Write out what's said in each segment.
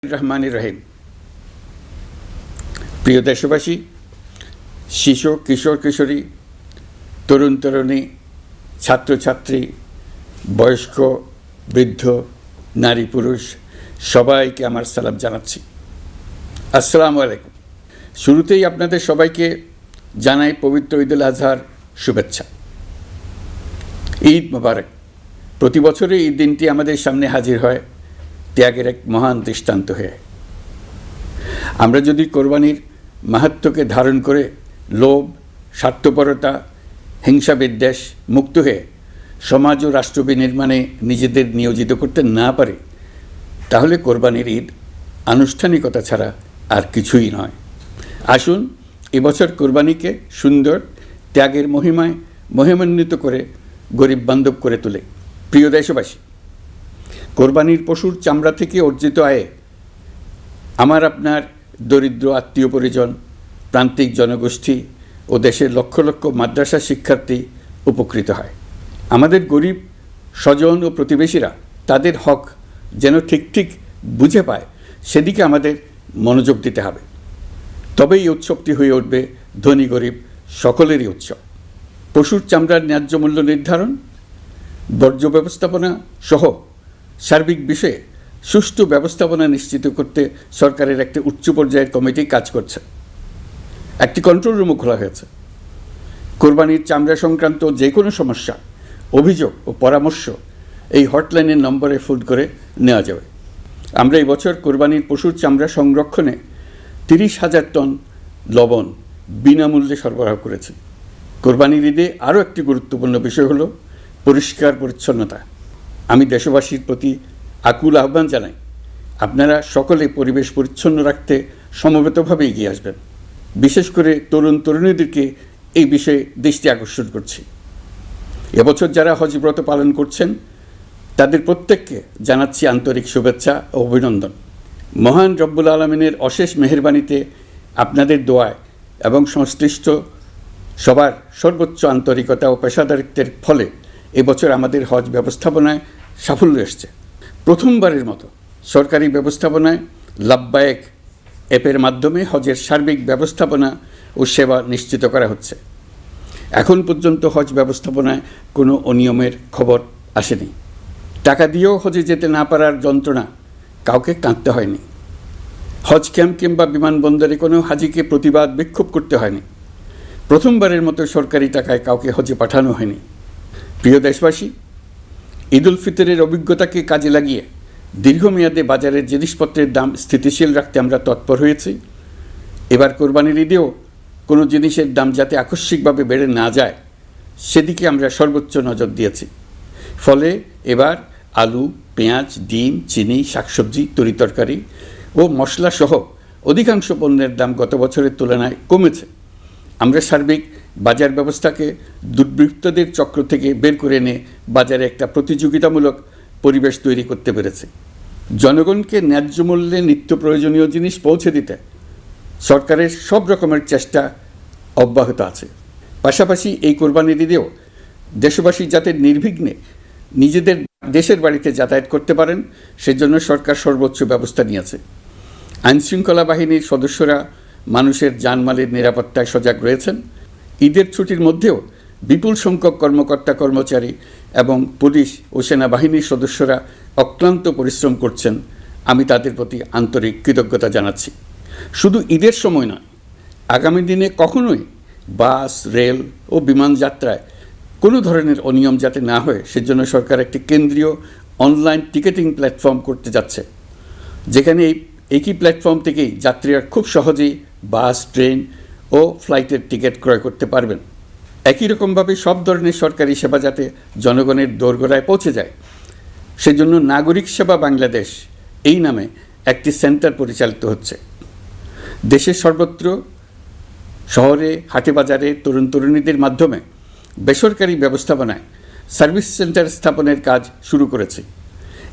রহমানির রহিম। প্রিয় দেশবাসী, শিশু কিশোর কিশোরী, তরুণ তরুণী, ছাত্রছাত্রী, বয়স্ক, বৃদ্ধ, নারী পুরুষ সবাইকে আমার সালাম জানাচ্ছি। আসসালামু আলাইকুম। শুরুতেই আপনাদের সবাইকে জানাই পবিত্র ঈদ উল আজহার শুভেচ্ছা। ঈদ মোবারক। প্রতি বছরই এই দিনটি আমাদের সামনে হাজির হয় ত্যাগের এক মহান দৃষ্টান্ত হয়ে। আমরা যদি কোরবানির মাহাত্ম্যকে ধারণ করে লোভ, স্বার্থপরতা, হিংসা বিদ্বেষ মুক্ত হয়ে সমাজ ও রাষ্ট্র বিনির্মাণে নিজেদের নিয়োজিত করতে না পারি, তাহলে কোরবানির ঈদ আনুষ্ঠানিকতা ছাড়া আর কিছুই নয়। আসুন এবছর কোরবানিকে সুন্দর, ত্যাগের মহিমায় মহিমান্বিত করে গরিব বান্ধব করে তোলে। প্রিয় দেশবাসী, কোরবানির পশুর চামড়া থেকে অর্জিত আয়ে আমার আপনার দরিদ্র আত্মীয় পরিজন, প্রান্তিক জনগোষ্ঠী ও দেশের লক্ষ লক্ষ মাদ্রাসা শিক্ষার্থী উপকৃত হয়। আমাদের গরিব স্বজন ও প্রতিবেশীরা তাদের হক যেন ঠিক বুঝে পায়, সেদিকে আমাদের মনোযোগ দিতে হবে। তবেই এই উৎসবটি হয়ে উঠবে ধনী গরিব সকলেরই উৎসব। পশুর চামড়ার ন্যায্য মূল্য নির্ধারণ, বর্জ্য ব্যবস্থাপনা সহ সার্বিক বিষয়ে সুষ্ঠু ব্যবস্থাপনা নিশ্চিত করতে সরকারের একটি উচ্চ পর্যায়ের কমিটি কাজ করছে। একটি কন্ট্রোল রুমও খোলা হয়েছে। কোরবানির চামড়া সংক্রান্ত যে কোনো সমস্যা, অভিযোগ ও পরামর্শ এই হটলাইনের নম্বরে ফোন করে নেওয়া যাবে। আমরা এই বছর কোরবানির পশুর চামড়া সংরক্ষণে 30,000 টন লবণ বিনামূল্যে সরবরাহ করেছি। কোরবানির ঈদে আরও একটি গুরুত্বপূর্ণ বিষয় হলো পরিষ্কার পরিচ্ছন্নতা। আমি দেশবাসীর প্রতি আকুল আহ্বান জানাই, আপনারা সকলে পরিবেশ পরিচ্ছন্ন রাখতে সমবেতভাবে এগিয়ে আসবেন। বিশেষ করে তরুণ তরুণীদেরকে এই বিষয়ে দৃষ্টি আকর্ষণ করছি। এবছর যারা হজ ব্রত পালন করছেন তাদের প্রত্যেককে জানাচ্ছি আন্তরিক শুভেচ্ছা ও অভিনন্দন। মহান রব্বুল আলমিনের অশেষ মেহেরবানিতে, আপনাদের দোয়ায় এবং সংশ্লিষ্ট সবার সর্বোচ্চ আন্তরিকতা ও পেশাদারিত্বের ফলে এবছর আমাদের হজ ব্যবস্থাপনায় সাফল্য এসছে। প্রথমবারের মতো সরকারি ব্যবস্থাপনায় লাব্বায়েক অ্যাপের মাধ্যমে হজের সার্বিক ব্যবস্থাপনা ও সেবা নিশ্চিত করা হচ্ছে। এখন পর্যন্ত হজ ব্যবস্থাপনায় কোনো অনিয়মের খবর আসেনি। টাকা দিয়েও হজে যেতে না পারার যন্ত্রণা কাউকে কাঁদতে হয়নি। হজ ক্যাম্প কিংবা বিমানবন্দরে কোনো হাজিকে প্রতিবাদ বিক্ষোভ করতে হয়নি। প্রথমবারের মতো সরকারি টাকায় কাউকে হজে পাঠানো হয়নি। প্রিয় দেশবাসী, ঈদ উল ফিতরের অভিজ্ঞতাকে কাজে লাগিয়ে দীর্ঘমেয়াদে বাজারের জিনিসপত্রের দাম স্থিতিশীল রাখতে আমরা তৎপর হয়েছি। এবার কোরবানির ঈদেও কোনো জিনিসের দাম যাতে আকস্মিকভাবে বেড়ে না যায়, সেদিকে আমরা সর্বোচ্চ নজর দিয়েছি। ফলে এবার আলু, পেঁয়াজ, ডিম, চিনি, শাকসবজি, তরিতরকারি ও মশলাসহ অধিকাংশ পণ্যের দাম গত বছরের তুলনায় কমেছে। আমরা সার্বিক বাজার ব্যবস্থাকে দুর্বৃত্তদের চক্র থেকে বের করে এনে বাজারে একটা প্রতিযোগিতামূলক পরিবেশ তৈরি করতে পেরেছি। জনগণকে ন্যায্য মূল্যে নিত্য প্রয়োজনীয় জিনিস পৌঁছে দিতে সরকারের সব রকমের চেষ্টা অব্যাহত আছে। পাশাপাশি এই কোরবানির ঈদেও দেশবাসী যাতে নির্বিঘ্নে নিজেদের দেশের বাড়িতে যাতায়াত করতে পারেন, সেজন্য সরকার সর্বোচ্চ ব্যবস্থা নিয়েছে। আইনশৃঙ্খলা বাহিনীর সদস্যরা মানুষের জানমালের নিরাপত্তায় সজাগ রয়েছেন। ঈদের ছুটির মধ্যেও বিপুল সংখ্যক কর্মকর্তা কর্মচারী এবং পুলিশ ও সেনাবাহিনীর সদস্যরা অক্লান্ত পরিশ্রম করছেন। আমি তাদের প্রতি আন্তরিক কৃতজ্ঞতা জানাচ্ছি। শুধু ঈদের সময় নয়, আগামী দিনে কখনোই বাস, রেল ও বিমান যাত্রায় কোনো ধরনের অনিয়ম যাতে না হয়, সেজন্য সরকার একটি কেন্দ্রীয় অনলাইন টিকেটিং প্ল্যাটফর্ম করতে যাচ্ছে, যেখানে একই প্ল্যাটফর্ম থেকেই যাত্রীরা খুব সহজেই বাস, ট্রেন ও ফ্লাইটের টিকিট ক্রয় করতে পারবেন। একই রকমভাবে সব ধরনের সরকারি সেবা যাতে জনগণের দোরগোড়ায় পৌঁছে যায়, সেজন্য নাগরিক সেবা বাংলাদেশ এই নামে একটি সেন্টার পরিচালিত হচ্ছে। দেশের সর্বত্র শহরে, হাটে বাজারে তরুণ তরুণীদের মাধ্যমে বেসরকারি ব্যবস্থাপনায় সার্ভিস সেন্টার স্থাপনের কাজ শুরু করেছে।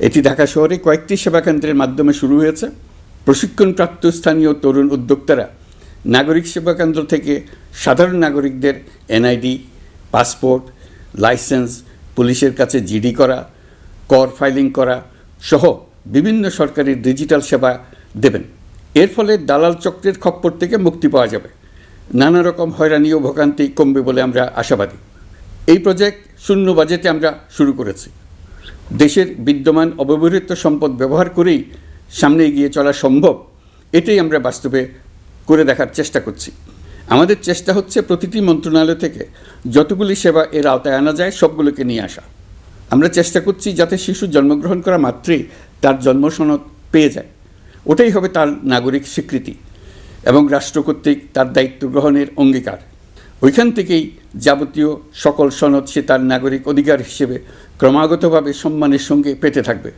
এটি ঢাকা শহরে কয়েকটি সেবাকেন্দ্রের মাধ্যমে শুরু হয়েছে। প্রশিক্ষণপ্রাপ্ত স্থানীয় তরুণ উদ্যোক্তারা নাগরিক সেবা কেন্দ্র থেকে সাধারণ নাগরিকদের এনআইডি, পাসপোর্ট, লাইসেন্স, পুলিশের কাছে জিডি করা, কর ফাইলিং করা সহ বিভিন্ন সরকারি ডিজিটাল সেবা দেবেন। এর ফলে দালাল চক্রের খপ্পর থেকে মুক্তি পাওয়া যাবে, নানা রকম হয়রানি ও ভোগান্তি কমবে বলে আমরা আশাবাদী। এই প্রজেক্ট শূন্য বাজেটে আমরা শুরু করেছি। দেশের বিদ্যমান অব্যবহৃত সম্পদ ব্যবহার করেই সামনে এগিয়ে চলা সম্ভব, এটাই আমরা বাস্তবে করে দেখার চেষ্টা করছি। আমাদের চেষ্টা হচ্ছে প্রতিটি মন্ত্রণালয় থেকে যতগুলি সেবা এর আওতায় আনা যায় সবগুলোকে নিয়ে আসা। আমরা চেষ্টা করছি যাতে শিশু জন্মগ্রহণ করা মাত্রই তার জন্ম সনদ পেয়ে যায়, ওটাই হবে তার নাগরিক স্বীকৃতি এবং রাষ্ট্র কর্তৃক তার দায়িত্ব গ্রহণের অঙ্গীকার। ওইখান থেকেই যাবতীয় সকল সনদ সে তার নাগরিক অধিকার হিসেবে ক্রমাগতভাবে সম্মানের সঙ্গে পেতে থাকবে।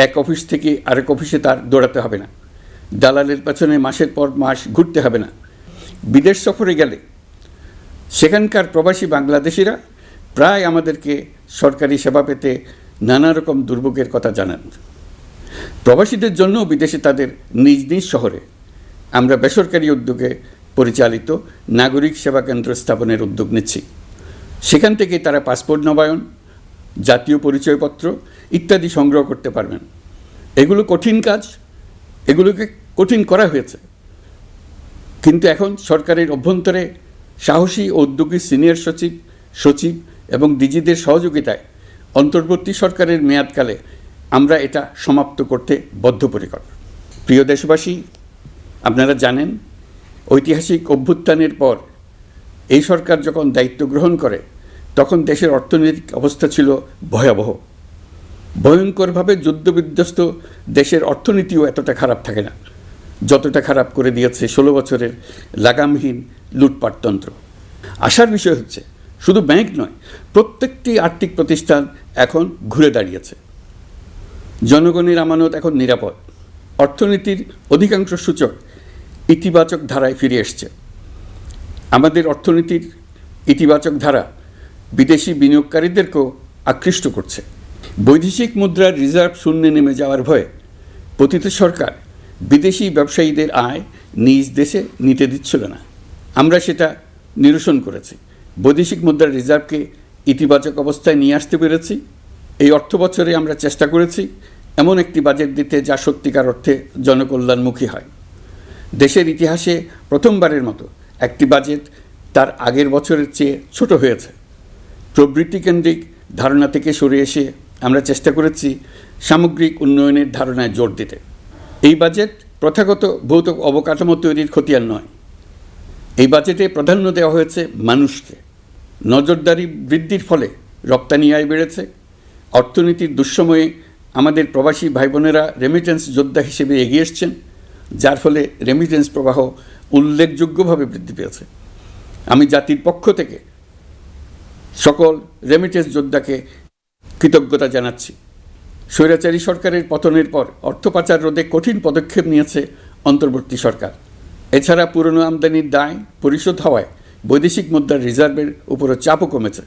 এক অফিস থেকে আরেক অফিসে তার দৌড়াতে হবে না, দালালের পেছনে মাসের পর মাস ঘুরতে হবে না। বিদেশ সফরে গেলে সেখানকার প্রবাসী বাংলাদেশিরা প্রায় আমাদেরকে সরকারি সেবা পেতে নানা রকম দুর্ভোগের কথা জানান। প্রবাসীদের জন্য বিদেশে তাদের নিজ নিজ শহরে আমরা বেসরকারি উদ্যোগে পরিচালিত নাগরিক সেবা কেন্দ্র স্থাপনের উদ্যোগ নিচ্ছি। সেখান থেকে তারা পাসপোর্ট নবায়ন, জাতীয় পরিচয়পত্র ইত্যাদি সংগ্রহ করতে পারবেন। এগুলো কঠিন কাজ, এগুলোকে কঠিন করা হয়েছে, কিন্তু এখন সরকারের অভ্যন্তরে সাহসী ও উদ্যোগী সিনিয়র সচিব এবং ডিজিদের সহযোগিতায় অন্তর্বর্তী সরকারের মেয়াদকালে আমরা এটা সমাপ্ত করতে বদ্ধপরিকর। প্রিয় দেশবাসী, আপনারা জানেন ঐতিহাসিক অভ্যুত্থানের পর এই সরকার যখন দায়িত্ব গ্রহণ করে তখন দেশের অর্থনৈতিক অবস্থা ছিল ভয়াবহ। ভয়ঙ্করভাবে যুদ্ধবিধ্বস্ত দেশের অর্থনীতিও এতটা খারাপ থাকে না যতটা খারাপ করে দিয়েছে 16 বছরের লাগামহীন লুটপাটতন্ত্র। আশার বিষয় হচ্ছে শুধু ব্যাংক নয়, প্রত্যেকটি আর্থিক প্রতিষ্ঠান এখন ঘুরে দাঁড়িয়েছে। জনগণের আমানত এখন নিরাপদ। অর্থনীতির অধিকাংশ সূচক ইতিবাচক ধারায় ফিরে এসছে। আমাদের অর্থনীতির ইতিবাচক ধারা বিদেশি বিনিয়োগকারীদেরকেও আকৃষ্ট করছে। বৈদেশিক মুদ্রার রিজার্ভ শূন্যে নেমে যাওয়ার ভয়ে পতিত সরকার বিদেশি ব্যবসায়ীদের আয় নিজ দেশে নিতে দিচ্ছিল না। আমরা সেটা নিরসন করেছি, বৈদেশিক মুদ্রার রিজার্ভকে ইতিবাচক অবস্থায় নিয়ে আসতে পেরেছি। এই অর্থ বছরে আমরা চেষ্টা করেছি এমন একটি বাজেট দিতে যা সত্যিকার অর্থে জনকল্যাণমুখী হয়। দেশের ইতিহাসে প্রথমবারের মতো একটি বাজেট তার আগের বছরের চেয়ে ছোট হয়েছে। প্রবৃত্তি কেন্দ্রিক ধারণা থেকে সরে এসে আমরা চেষ্টা করেছি সামগ্রিক উন্নয়নের ধারণায় জোর দিতে। এই বাজেট প্রথাগত ভৌত অবকাঠামো তৈরির খতিয়ান নয়। এই বাজেটে প্রাধান্য দেওয়া হয়েছে মানুষকে। নজরদারি বৃদ্ধির ফলে রপ্তানি আয় বেড়েছে। অর্থনীতির দুঃসময়ে আমাদের প্রবাসী ভাই বোনেরা রেমিটেন্স যোদ্ধা হিসেবে এগিয়ে এসছেন, যার ফলে রেমিটেন্স প্রবাহ উল্লেখযোগ্যভাবে বৃদ্ধি পেয়েছে। আমি জাতির পক্ষ থেকে সকল রেমিটেন্স যোদ্ধাকে কৃতজ্ঞতা জানাচ্ছি। স্বৈরাচারী সরকারের পতনের পর অর্থ পাচার রোধে কঠিন পদক্ষেপ নিয়েছে অন্তর্বর্তী সরকার। এছাড়া পুরনো আমদানির দায় পরিশোধ হওয়ায় বৈদেশিক মুদ্রার রিজার্ভের উপরও চাপও কমেছে।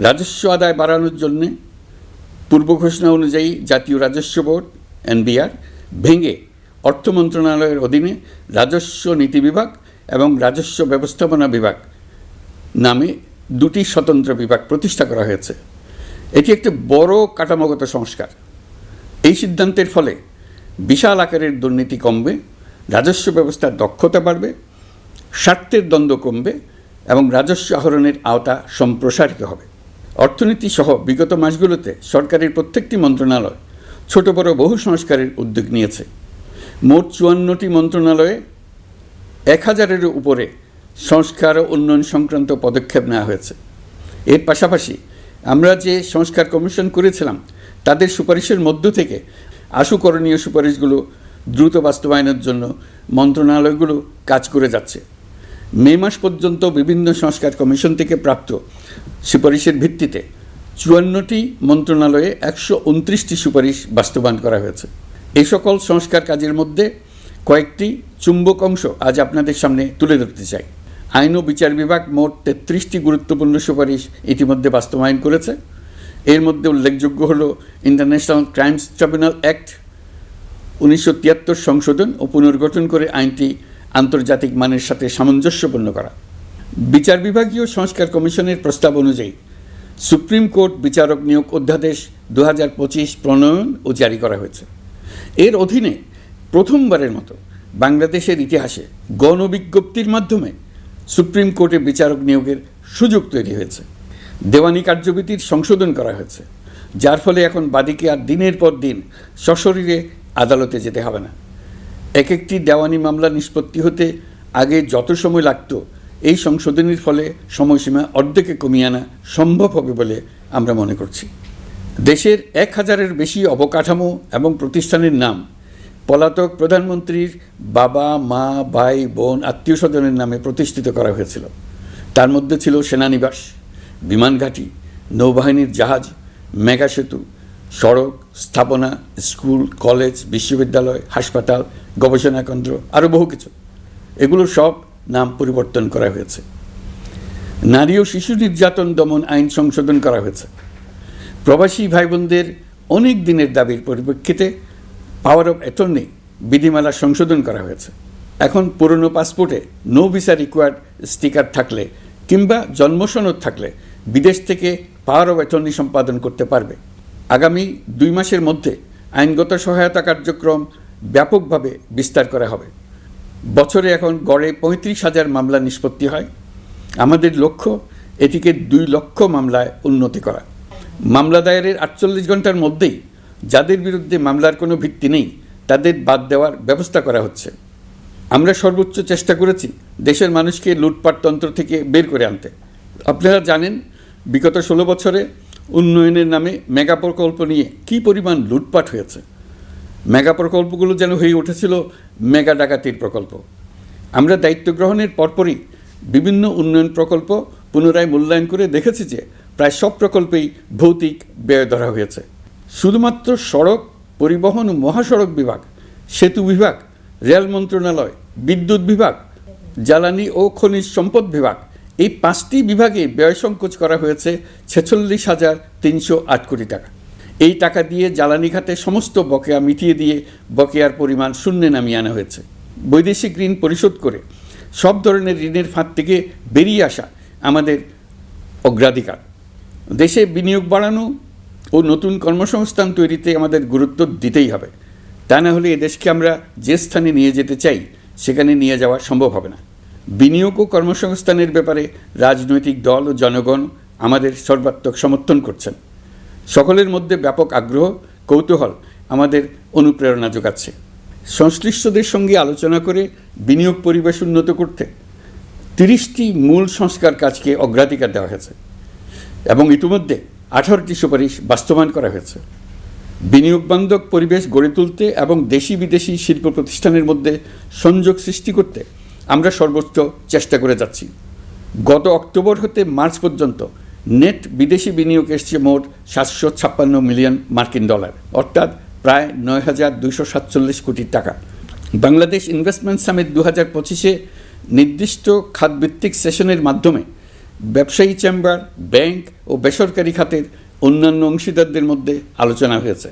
রাজস্ব আদায় বাড়ানোর জন্যে পূর্ব ঘোষণা অনুযায়ী জাতীয় রাজস্ব বোর্ড NBR ভেঙে অর্থ মন্ত্রণালয়ের অধীনে রাজস্ব নীতি বিভাগ এবং রাজস্ব ব্যবস্থাপনা বিভাগ নামে দুটি স্বতন্ত্র বিভাগ প্রতিষ্ঠা করা হয়েছে। এটি একটি বড় কাঠামোগত সংস্কার। এই সিদ্ধান্তের ফলে বিশাল আকারের দুর্নীতি কমবে, রাজস্ব ব্যবস্থার দক্ষতা বাড়বে, স্বার্থের দ্বন্দ্ব কমবে এবং রাজস্ব আহরণের আওতা সম্প্রসারিত হবে। অর্থনীতি সহ বিগত মাসগুলোতে সরকারের প্রত্যেকটি মন্ত্রণালয় ছোট বড় বহু সংস্কারের উদ্যোগ নিয়েছে। মোট 54টি মন্ত্রণালয়ে 1000-এর উপরে সংস্কার ও উন্নয়ন সংক্রান্ত পদক্ষেপ নেওয়া হয়েছে। এর পাশাপাশি আমরা যে সংস্কার কমিশন করেছিলাম তাদের সুপারিশের মধ্য থেকে আশু করণীয় সুপারিশগুলো দ্রুত বাস্তবায়নের জন্য মন্ত্রণালয়গুলো কাজ করে যাচ্ছে। মে মাস পর্যন্ত বিভিন্ন সংস্কার কমিশন থেকে প্রাপ্ত সুপারিশের ভিত্তিতে 54টি মন্ত্রণালয়ে 129টি সুপারিশ বাস্তবায়ন করা হয়েছে। এই সকল সংস্কার কাজের মধ্যে কয়েকটি চুম্বক অংশ আজ আপনাদের সামনে তুলে ধরতে চাই। আইন ও বিচার বিভাগ মোট 33টি গুরুত্বপূর্ণ সুপারিশ ইতিমধ্যে বাস্তবায়ন করেছে। এর মধ্যে উল্লেখযোগ্য হল ইন্টারন্যাশনাল ক্রাইমস ট্রাইব্যুনাল অ্যাক্ট 1973 সংশোধন ও পুনর্গঠন করে আইনটি আন্তর্জাতিক মানের সাথে সামঞ্জস্যপূর্ণ করা। বিচার বিভাগীয় সংস্কার কমিশনের প্রস্তাব অনুযায়ী সুপ্রিম কোর্ট বিচারক নিয়োগ অধ্যাদেশ 2025 প্রণয়ন ও জারি করা হয়েছে। এর অধীনে প্রথমবারের মতো বাংলাদেশের ইতিহাসে গণবিজ্ঞপ্তির মাধ্যমে সুপ্রিম কোর্টে বিচারক নিয়োগের সুযোগ তৈরি হয়েছে। দেওয়ানি কার্যবিধির সংশোধন করা হয়েছে, যার ফলে এখন বাদীকে আর দিনের পর দিন সশরীরে আদালতে যেতে হবে না। এক একটি দেওয়ানি মামলা নিষ্পত্তি হতে আগে যত সময় লাগত, এই সংশোধনীর ফলে সময়সীমা অর্ধেকে কমিয়ে আনা সম্ভব হবে বলে আমরা মনে করছি। দেশের 1000-এর বেশি অবকাঠামো এবং প্রতিষ্ঠানের নাম পলাতক প্রধানমন্ত্রীর বাবা, মা, ভাই, বোন, আত্মীয় স্বজনের নামে প্রতিষ্ঠিত করা হয়েছিল। তার মধ্যে ছিল সেনানিবাস, বিমানঘাঁটি, নৌবাহিনীর জাহাজ, মেগা সেতু, সড়ক, স্থাপনা, স্কুল, কলেজ, বিশ্ববিদ্যালয়, হাসপাতাল, গবেষণা কেন্দ্র, আরও বহু কিছু। এগুলোর সব নাম পরিবর্তন করা হয়েছে। নারী ও শিশু নির্যাতন দমন আইন সংশোধন করা হয়েছে। প্রবাসী ভাই বোনদের অনেক দিনের দাবির পরিপ্রেক্ষিতে পাওয়ার অফ অ্যাটর্নি বিধিমালা সংশোধন করা হয়েছে। এখন পুরনো পাসপোর্টে নো ভিসা রিকোয়ার্ড স্টিকার থাকলে কিংবা জন্মসনদ থাকলে বিদেশ থেকে পাওয়ার অফ অ্যাটর্নি সম্পাদন করতে পারবে। আগামী 2 মাসের মধ্যে আইনগত সহায়তা কার্যক্রম ব্যাপকভাবে বিস্তার করা হবে। বছরে এখন গড়ে 35,000 মামলা নিষ্পত্তি হয়। আমাদের লক্ষ্য এটিকে 2 লক্ষ মামলায় উন্নতি করা। মামলা দায়েরের 48 ঘন্টার মধ্যেই যাদের বিরুদ্ধে মামলার কোনো ভিত্তি নেই তাদের বাদ দেওয়ার ব্যবস্থা করা হচ্ছে। আমরা সর্বোচ্চ চেষ্টা করেছি দেশের মানুষকে লুটপাটতন্ত্র থেকে বের করে আনতে। আপনারা জানেন, বিগত 16 বছরে উন্নয়নের নামে মেগা প্রকল্প নিয়ে কী পরিমাণ লুটপাট হয়েছে। মেগা প্রকল্পগুলো যেন হয়ে উঠেছিল মেগা ডাকাতির প্রকল্প। আমরা দায়িত্ব গ্রহণের পরপরই বিভিন্ন উন্নয়ন প্রকল্প পুনরায় মূল্যায়ন করে দেখেছি যে প্রায় সব প্রকল্পেই ভৌতিক ব্যয় ধরা হয়েছে। শুধুমাত্র সড়ক, পরিবহন ও মহাসড়ক বিভাগ, সেতু বিভাগ, রেল মন্ত্রণালয়, বিদ্যুৎ বিভাগ, জ্বালানি ও খনিজ সম্পদ বিভাগ, এই 5টি বিভাগে ব্যয় সংকোচ করা হয়েছে 46,308 কোটি টাকা। এই টাকা দিয়ে জ্বালানি খাতে সমস্ত বকেয়া মিটিয়ে দিয়ে বকেয়ার পরিমাণ শূন্যে নামিয়ে আনা হয়েছে। বৈদেশিক ঋণ পরিশোধ করে সব ধরনের ঋণের ফাঁদ থেকে বেরিয়ে আসা আমাদের অগ্রাধিকার। দেশে বিনিয়োগ বাড়ানো ও নতুন কর্মসংস্থান তৈরিতে আমাদের গুরুত্ব দিতেই হবে। তা না হলে এদেশকে আমরা যে স্থানে নিয়ে যেতে চাই সেখানে নিয়ে যাওয়া সম্ভব হবে না। বিনিয়োগ ও কর্মসংস্থানের ব্যাপারে রাজনৈতিক দল ও জনগণ আমাদের সর্বাত্মক সমর্থন করছেন। সকলের মধ্যে ব্যাপক আগ্রহ, কৌতূহল আমাদের অনুপ্রেরণা যোগাচ্ছে। সংশ্লিষ্টদের সঙ্গে আলোচনা করে বিনিয়োগ পরিবেশ উন্নত করতে 30টি মূল সংস্কার কাজকে অগ্রাধিকার দেওয়া হয়েছে এবং ইতিমধ্যে 18টি সুপারিশ বাস্তবায়ন করা হয়েছে। বিনিয়োগ বান্ধব পরিবেশ গড়ে তুলতে এবং দেশি বিদেশি শিল্প প্রতিষ্ঠানের মধ্যে সংযোগ সৃষ্টি করতে আমরা সর্বোচ্চ চেষ্টা করে যাচ্ছি। গত অক্টোবর হতে মার্চ পর্যন্ত নেট বিদেশি বিনিয়োগ এসছে মোট 756 মিলিয়ন মার্কিন ডলার, অর্থাৎ প্রায় 9,247 কোটি টাকা। বাংলাদেশ ইনভেস্টমেন্ট সামিট 2025-এ নির্দিষ্ট খাতভিত্তিক সেশনের মাধ্যমে ব্যবসায়ী চেম্বার, ব্যাংক ও বেসরকারি খাতের অন্যান্য অংশীদারদের মধ্যে আলোচনা হয়েছে।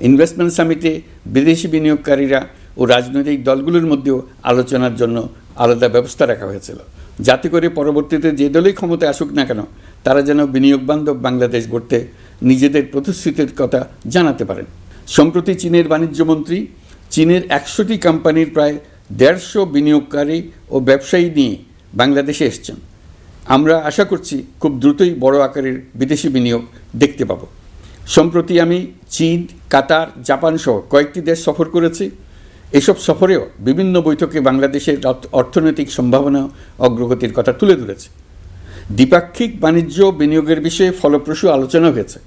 ইনভেস্টমেন্ট সামিটে বিদেশি বিনিয়োগকারীরা ও রাজনৈতিক দলগুলোর মধ্যেও আলোচনার জন্য আলাদা ব্যবস্থা রাখা হয়েছিল, যাতে করে পরবর্তীতে যে দলই ক্ষমতায় আসুক না কেন তারা যেন বিনিয়োগ বান্ধব বাংলাদেশ গড়তে নিজেদের প্রতিশ্রুতির কথা জানাতে পারেন। সম্প্রতি চীনের বাণিজ্যমন্ত্রী চীনের 100টি কোম্পানির প্রায় 150 বিনিয়োগকারী ও ব্যবসায়ী নিয়ে বাংলাদেশে এসছেন। আমরা আশা করছি খুব দ্রুতই বড় আকারের বিদেশি বিনিয়োগ দেখতে পাব। সম্প্রতি আমি চীন, কাতার, জাপান সহ কয়েকটি দেশ সফর করেছি। এসব সফরেও বিভিন্ন বৈঠকে বাংলাদেশের অর্থনৈতিক সম্ভাবনা অগ্রগতির কথা তুলে ধরেছি। দ্বিপাক্ষিক বাণিজ্য বিনিয়োগের বিষয়ে ফলপ্রসূ আলোচনা হয়েছে।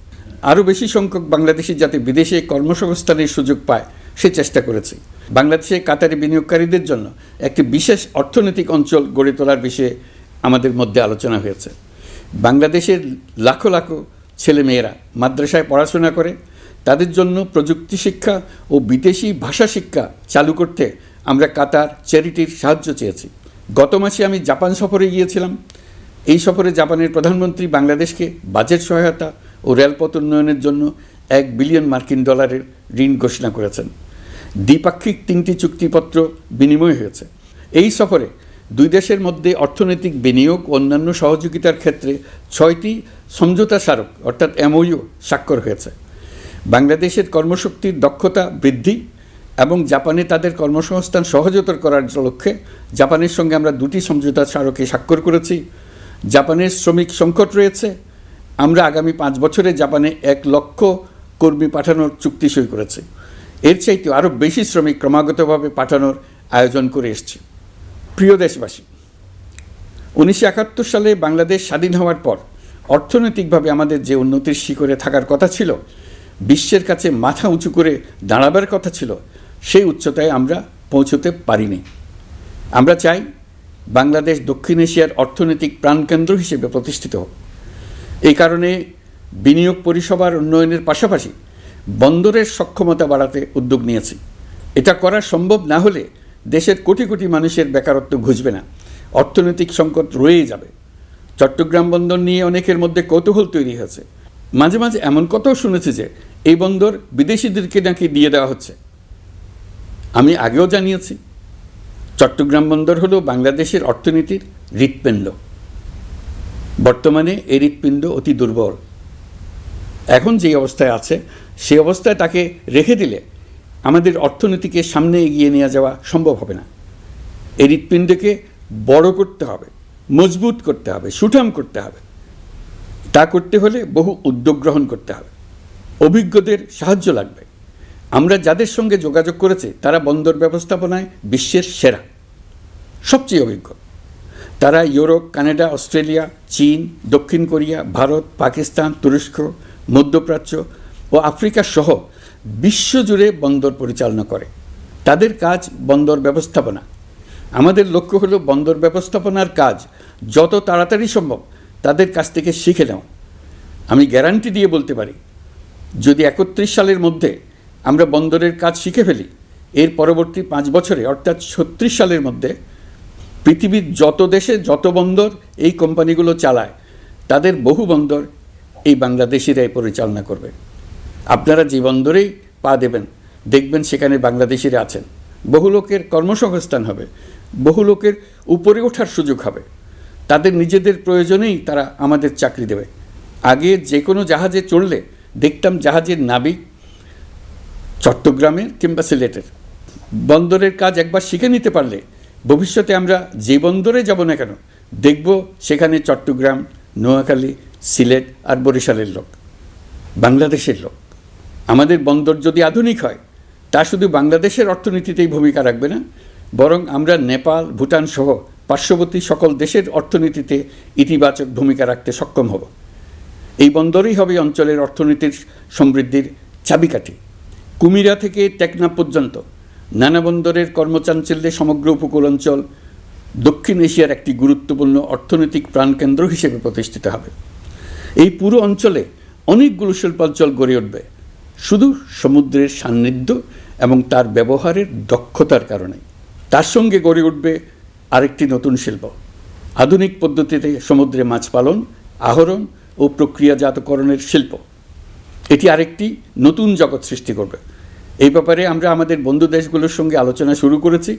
আরও বেশি সংখ্যক বাংলাদেশি যাতে বিদেশে কর্মসংস্থানের সুযোগ পায় সে চেষ্টা করেছি। বাংলাদেশে কাতারি বিনিয়োগকারীদের জন্য একটি বিশেষ অর্থনৈতিক অঞ্চল গড়ে তোলার বিষয়ে আমাদের মধ্যে আলোচনা হয়েছে। বাংলাদেশের লাখো লাখো ছেলেমেয়েরা মাদ্রাসায় পড়াশোনা করে, তাদের জন্য প্রযুক্তি শিক্ষা ও বিদেশি ভাষা শিক্ষা চালু করতে আমরা কাতার চ্যারিটির সাহায্য চেয়েছি। গত মাসে আমি জাপান সফরে গিয়েছিলাম। এই সফরে জাপানের প্রধানমন্ত্রী বাংলাদেশকে বাজেট সহায়তা ও রেলপথ উন্নয়নের জন্য $1 বিলিয়ন মার্কিন ডলারের ঋণ ঘোষণা করেছেন। দ্বিপাক্ষিক 3টি চুক্তিপত্র বিনিময় হয়েছে। এই সফরে 2 দেশের মধ্যে অর্থনৈতিক বিনিয়োগ ও অন্যান্য সহযোগিতার ক্ষেত্রে 6টি সমঝোতা স্মারক অর্থাৎ MOU স্বাক্ষর হয়েছে। বাংলাদেশের কর্মশক্তির দক্ষতা বৃদ্ধি, এবং জাপানে তাদের কর্মসংস্থান সহজতর করার লক্ষ্যে জাপানের সঙ্গে আমরা 2টি সমঝোতা স্মারকে স্বাক্ষর করেছি। জাপানের শ্রমিক সংকট রয়েছে, আমরা আগামী 5 বছরে জাপানে 1 লক্ষ কর্মী পাঠানোর চুক্তি সই করেছি। এর চাইতে আরও বেশি শ্রমিক ক্রমাগতভাবে পাঠানোর আয়োজন করে এসেছি। প্রিয় দেশবাসী, 1971 সালে বাংলাদেশ স্বাধীন হওয়ার পর অর্থনৈতিকভাবে আমাদের যে উন্নতির শিখরে থাকার কথা ছিল, বিশ্বের কাছে মাথা উঁচু করে দাঁড়াবার কথা ছিল, সেই উচ্চতায় আমরা পৌঁছতে পারিনি। আমরা চাই বাংলাদেশ দক্ষিণ এশিয়ার অর্থনৈতিক প্রাণকেন্দ্র হিসেবে প্রতিষ্ঠিত হোক। এই কারণে বিনিয়োগ পরিষেবার উন্নয়নের পাশাপাশি বন্দরের সক্ষমতা বাড়াতে উদ্যোগ নিয়েছি। এটা করা সম্ভব না হলে দেশের কোটি কোটি মানুষের বেকারত্ব ঘুচবে না, অর্থনৈতিক সংকট রয়েই যাবে। চট্টগ্রাম বন্দর নিয়ে অনেকের মধ্যে কৌতূহল তৈরি হয়েছে। মাঝে মাঝে এমন কথাও শুনেছি যে এই বন্দর বিদেশিদেরকে নাকি দিয়ে দেওয়া হচ্ছে। আমি আগেও জানিয়েছি, চট্টগ্রাম বন্দর হলো বাংলাদেশের অর্থনীতির হৃৎপিণ্ড। বর্তমানে এই হৃৎপিণ্ড অতি দুর্বল। এখন যে অবস্থায় আছে সেই অবস্থায় তাকে রেখে দিলে আমাদের অর্থনীতিকে সামনে এগিয়ে নিয়ে যাওয়া সম্ভব হবে না। এই হৃৎপিণ্ডকে বড় করতে হবে, মজবুত করতে হবে, সুঠাম করতে হবে। তা করতে হলে বহু উদ্যোগ গ্রহণ করতে হবে, অভিজ্ঞদের সাহায্য লাগবে। আমরা যাদের সঙ্গে যোগাযোগ করেছি তারা বন্দর ব্যবস্থাপনায় বিশ্বের সেরা, সবচেয়ে অভিজ্ঞ। তারা ইউরোপ, কানাডা, অস্ট্রেলিয়া, চীন, দক্ষিণ কোরিয়া, ভারত, পাকিস্তান, তুরস্ক, মধ্যপ্রাচ্য ও আফ্রিকা সহ বিশ্বজুড়ে বন্দর পরিচালনা করে। তাদের কাজ বন্দর ব্যবস্থাপনা। আমাদের লক্ষ্য হলো বন্দর ব্যবস্থাপনার কাজ যত তাড়াতাড়ি সম্ভব তাদের কাছ থেকে শিখে নেওয়া। আমি গ্যারান্টি দিয়ে বলতে পারি, যদি 31 সালের মধ্যে আমরা বন্দরের কাজ শিখে ফেলি, এর পরবর্তী 5 বছরে অর্থাৎ 36 সালের মধ্যে পৃথিবীর যত দেশে যত বন্দর এই কোম্পানিগুলো চালায় তাদের বহু বন্দর এই বাংলাদেশিরাই পরিচালনা করবে। আপনারা যে বন্দরেই পা দেবেন দেখবেন সেখানে বাংলাদেশিরা আছেন। বহু লোকের কর্মসংস্থান হবে, বহু লোকের উপরে ওঠার সুযোগ হবে। তাদের নিজেদের প্রয়োজনেই তারা আমাদের চাকরি দেবে। আগে যে কোনো জাহাজে চড়লে দেখতাম জাহাজের নাবিক চট্টগ্রামের কিংবা সিলেটের। বন্দরের কাজ একবার শিখে নিতে পারলে ভবিষ্যতে আমরা যে বন্দরে যাব না কেন দেখব সেখানে চট্টগ্রাম, নোয়াখালী, সিলেট আর বরিশালের লোক, বাংলাদেশের লোক। আমাদের বন্দর যদি আধুনিক হয় তা শুধু বাংলাদেশের অর্থনীতিতেই ভূমিকা রাখবে না, বরং আমরা নেপাল, ভুটান সহ পার্শ্ববর্তী সকল দেশের অর্থনীতিতে ইতিবাচক ভূমিকা রাখতে সক্ষম হব। এই বন্দরই হবে অঞ্চলের অর্থনীতির সমৃদ্ধির চাবিকাঠি। কুমিরা থেকে টেকনাফ পর্যন্ত নানা বন্দরের কর্মচাঞ্চল্যে সমগ্র উপকূল অঞ্চল দক্ষিণ এশিয়ার একটি গুরুত্বপূর্ণ অর্থনৈতিক প্রাণকেন্দ্র হিসেবে প্রতিষ্ঠিত হবে। এই পুরো অঞ্চলে অনেকগুলো শিল্পাঞ্চল গড়ে উঠবে শুধু সমুদ্রের সান্নিধ্য এবং তার ব্যবহারের দক্ষতার কারণে। তার সঙ্গে গড়ে উঠবে আরেকটি নতুন শিল্প, আধুনিক পদ্ধতিতে সমুদ্রে মাছ পালন, আহরণ ও প্রক্রিয়াজাতকরণের শিল্প। এটি আরেকটি নতুন জগৎ সৃষ্টি করবে। এই ব্যাপারে আমরা আমাদের বন্ধু দেশগুলোর সঙ্গে আলোচনা শুরু করেছি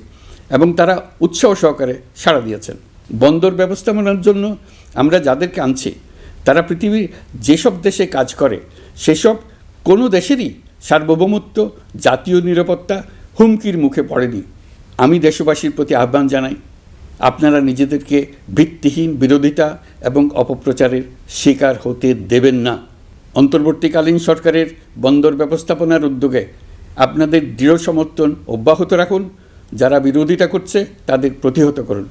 এবং তারা উৎসাহ সহকারে সাড়া দিয়েছেন। বন্দর ব্যবস্থাপনার জন্য আমরা যাদেরকে আনছি তারা পৃথিবীর যেসব দেশে কাজ করে সেসব কোনো দেশেরই সার্বভৌমত্ব, জাতীয় নিরাপত্তা হুমকির মুখে পড়েনি। আমি দেশবাসীর প্রতি আহ্বান জানাই, আপনারা নিজেদেরকে ভিত্তিহীন বিরোধিতা এবং অপপ্রচারের শিকার হতে দেবেন না। অন্তর্বর্তীকালীন সরকারের বন্দর ব্যবস্থাপনার উদ্যোগে আপনাদের দৃঢ় সমর্থন অব্যাহত রাখুন। যারা বিরোধিতা করছে তাদের প্রতিহত করুন।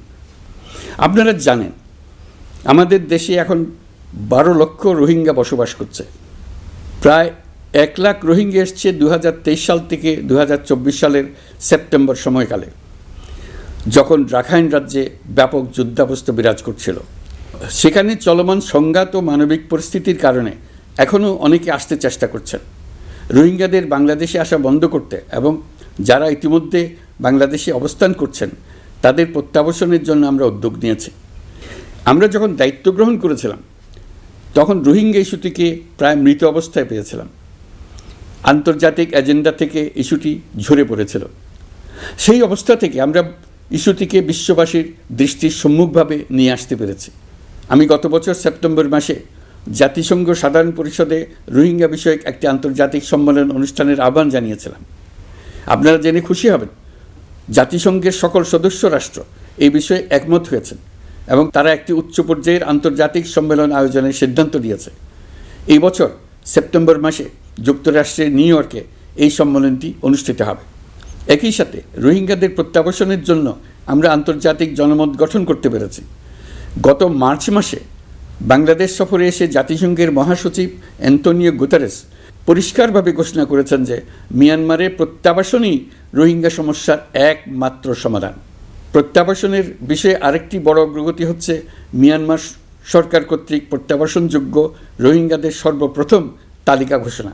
আপনারা জানেন আমাদের দেশে এখন 12 লক্ষ রোহিঙ্গা বসবাস করছে। প্রায় 1 লাখ রোহিঙ্গা এসছে 2023 সাল থেকে 2024 সালের সেপ্টেম্বর সময়কালে, যখন রাখাইন রাজ্যে ব্যাপক যুদ্ধাবস্থা বিরাজ করছিল। সেখানে চলমান সংঘাত ও মানবিক পরিস্থিতির কারণে এখনও অনেকে আসতে চেষ্টা করছেন। রোহিঙ্গাদের বাংলাদেশে আসা বন্ধ করতে এবং যারা ইতিমধ্যে বাংলাদেশে অবস্থান করছেন তাদের প্রত্যাবাসনের জন্য আমরা উদ্যোগ নিয়েছি। আমরা যখন দায়িত্ব গ্রহণ করেছিলাম তখন রোহিঙ্গা ইস্যুটিকে প্রায় মৃত অবস্থায় পেয়েছিলাম। আন্তর্জাতিক এজেন্ডা থেকে ইস্যুটি ঝরে পড়েছিল। সেই অবস্থা থেকে আমরা ইস্যুটিকে বিশ্ববাসীর দৃষ্টির সম্মুখভাবে নিয়ে আসতে পেরেছি। আমি গত বছর সেপ্টেম্বর মাসে জাতিসংঘ সাধারণ পরিষদে রোহিঙ্গা বিষয়ক একটি আন্তর্জাতিক সম্মেলন অনুষ্ঠানের আহ্বান জানিয়েছিলাম। আপনারা জেনে খুশি হবেন, জাতিসংঘের সকল সদস্য রাষ্ট্র এই বিষয়ে একমত হয়েছেন এবং তারা একটি উচ্চ পর্যায়ের আন্তর্জাতিক সম্মেলন আয়োজনের সিদ্ধান্ত নিয়েছে। এই বছর সেপ্টেম্বর মাসে যুক্তরাষ্ট্রের নিউ ইয়র্কে এই সম্মেলনটি অনুষ্ঠিত হবে। একই সাথে রোহিঙ্গাদের প্রত্যাবাসনের জন্য আমরা আন্তর্জাতিক জনমত গঠন করতে পেরেছি। গত মার্চ মাসে বাংলাদেশ সফরে এসে জাতিসংঘের মহাসচিব অ্যান্তোনিও গুতেরেস পরিষ্কারভাবে ঘোষণা করেছেন যে মিয়ানমারের প্রত্যাবাসনই রোহিঙ্গা সমস্যার একমাত্র সমাধান। প্রত্যাবাসনের বিষয়ে আরেকটি বড় অগ্রগতি হচ্ছে মিয়ানমার সরকার কর্তৃক প্রত্যাবাসনযোগ্য রোহিঙ্গাদের সর্বপ্রথম তালিকা ঘোষণা।